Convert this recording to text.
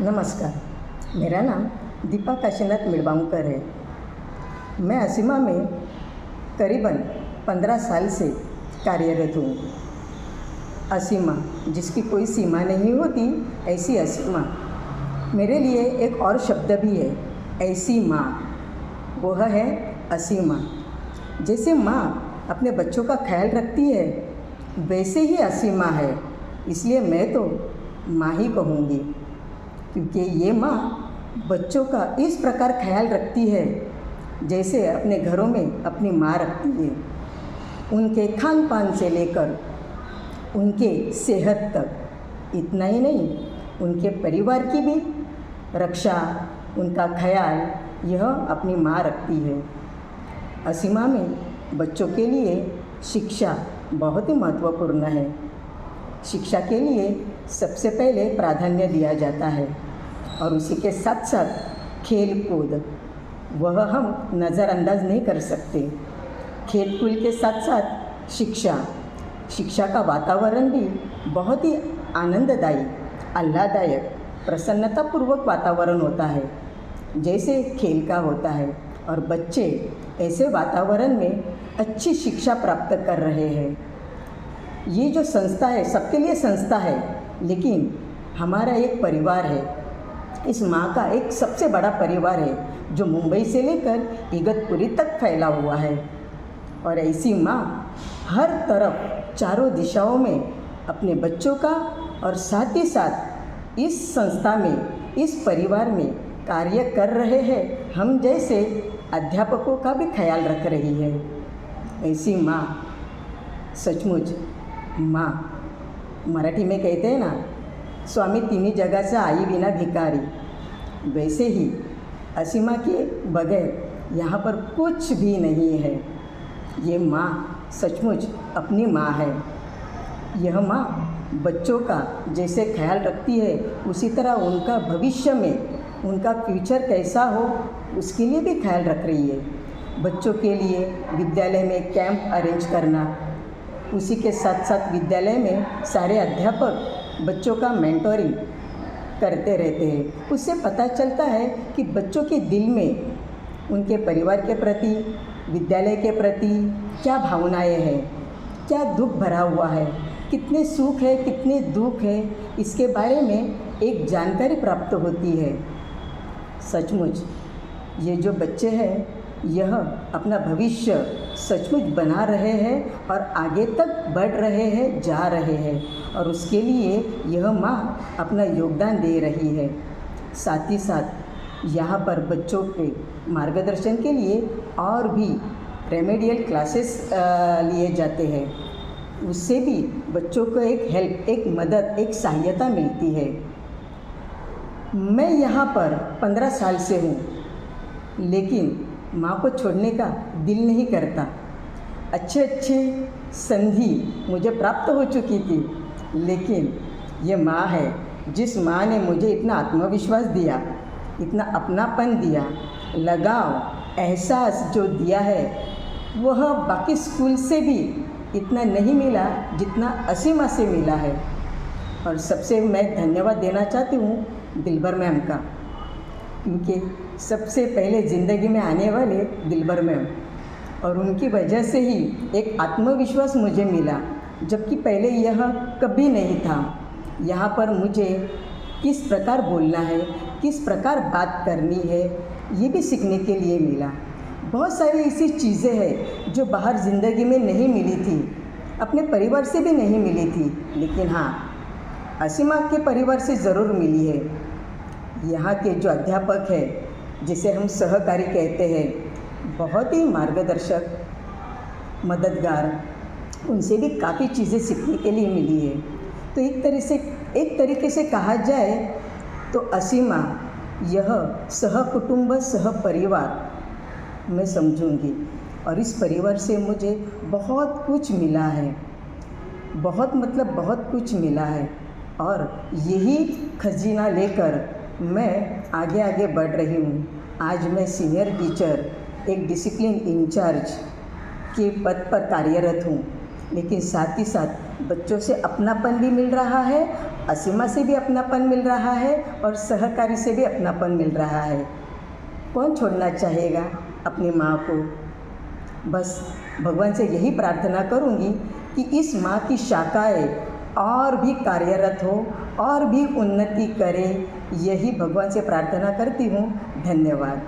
नमस्कार, मेरा नाम दीपा काशीनाथ मिड़बांवकर है। मैं असीमा में करीबन 15 साल से कार्यरत हूँ। असीमा, जिसकी कोई सीमा नहीं होती, ऐसी असीमा। मेरे लिए एक और शब्द भी है, ऐसी माँ, वह है असीमा। जैसे माँ अपने बच्चों का ख्याल रखती है, वैसे ही असीमा है। इसलिए मैं तो माँ ही कहूँगी, क्योंकि ये माँ बच्चों का इस प्रकार ख्याल रखती है जैसे अपने घरों में अपनी माँ रखती है। उनके खान पान से लेकर उनके सेहत तक, इतना ही नहीं, उनके परिवार की भी रक्षा, उनका ख्याल यह अपनी माँ रखती है। असीमा में बच्चों के लिए शिक्षा बहुत ही महत्वपूर्ण है। शिक्षा के लिए सबसे पहले प्राधान्य दिया जाता है और उसी के साथ साथ खेल कूद, वह हम नज़रअंदाज नहीं कर सकते। खेल कूद के साथ साथ शिक्षा का वातावरण भी बहुत ही आनंददायी, आह्लाददायक, प्रसन्नतापूर्वक वातावरण होता है, जैसे खेल का होता है। और बच्चे ऐसे वातावरण में अच्छी शिक्षा प्राप्त कर रहे हैं। ये जो संस्था है, सबके लिए संस्था है, लेकिन हमारा एक परिवार है। इस माँ का एक सबसे बड़ा परिवार है जो मुंबई से लेकर इगतपुरी तक फैला हुआ है। और ऐसी माँ हर तरफ, चारों दिशाओं में अपने बच्चों का और साथ ही साथ इस संस्था में, इस परिवार में कार्य कर रहे हैं, हम जैसे अध्यापकों का भी ख्याल रख रही है। ऐसी माँ सचमुच माँ, मराठी में कहते हैं ना, स्वामी तीनी जगह से आई बिना भिकारी, वैसे ही असीमा के बगैर यहाँ पर कुछ भी नहीं है। ये माँ सचमुच अपनी माँ है। यह माँ बच्चों का जैसे ख्याल रखती है, उसी तरह उनका भविष्य में, उनका फ्यूचर कैसा हो, उसके लिए भी ख्याल रख रही है। बच्चों के लिए विद्यालय में कैंप अरेंज करना, उसी के साथ साथ विद्यालय में सारे अध्यापक बच्चों का मेंटोरिंग करते रहते हैं। उससे पता चलता है कि बच्चों के दिल में उनके परिवार के प्रति, विद्यालय के प्रति क्या भावनाएं हैं, क्या दुख भरा हुआ है, कितने सुख है, कितने दुख है, इसके बारे में एक जानकारी प्राप्त होती है। सचमुच ये जो बच्चे हैं, यह अपना भविष्य सचमुच बना रहे हैं और आगे तक बढ़ रहे हैं, जा रहे हैं, और उसके लिए यह माँ अपना योगदान दे रही है। साथ ही साथ यहाँ पर बच्चों के मार्गदर्शन के लिए और भी रेमेडियल क्लासेस लिए जाते हैं। उससे भी बच्चों को एक हेल्प, एक मदद, एक सहायता मिलती है। मैं यहाँ पर 15 साल से हूँ, लेकिन माँ को छोड़ने का दिल नहीं करता। अच्छे संधि मुझे प्राप्त हो चुकी थी, लेकिन ये माँ है, जिस माँ ने मुझे इतना आत्मविश्वास दिया, इतना अपनापन दिया, लगाव, एहसास जो दिया है, वह बाकी स्कूल से भी इतना नहीं मिला जितना असीमा से मिला है। और सबसे मैं धन्यवाद देना चाहती हूँ दिलबर मैम का, क्योंकि सबसे पहले ज़िंदगी में आने वाले दिलबर मैम, और उनकी वजह से ही एक आत्मविश्वास मुझे मिला, जबकि पहले यह कभी नहीं था। यहाँ पर मुझे किस प्रकार बोलना है, किस प्रकार बात करनी है, ये भी सीखने के लिए मिला। बहुत सारी ऐसी चीज़ें हैं जो बाहर ज़िंदगी में नहीं मिली थी, अपने परिवार से भी नहीं मिली थी, लेकिन हाँ, असीमा के परिवार से ज़रूर मिली है। यहाँ के जो अध्यापक हैं, जिसे हम सहकारी कहते हैं, बहुत ही मार्गदर्शक, मददगार, उनसे भी काफ़ी चीज़ें सीखने के लिए मिली है। तो एक तरीके से कहा जाए तो असीमा यह सहकुटुंब, सहपरिवार मैं समझूंगी। और इस परिवार से मुझे बहुत कुछ मिला है, बहुत मतलब बहुत कुछ मिला है, और यही खजीना लेकर मैं आगे आगे बढ़ रही हूँ। आज मैं सीनियर टीचर, एक डिसिप्लिन इंचार्ज के पद पर कार्यरत हूँ, लेकिन साथ ही साथ बच्चों से अपनापन भी मिल रहा है, असीमा से भी अपनापन मिल रहा है और सहकारी से भी अपनापन मिल रहा है। कौन छोड़ना चाहेगा अपनी माँ को। बस भगवान से यही प्रार्थना करूँगी कि इस माँ की शाखाएँ और भी कार्यरत हो और भी उन्नति करे। यही भगवान से प्रार्थना करती हूँ। धन्यवाद।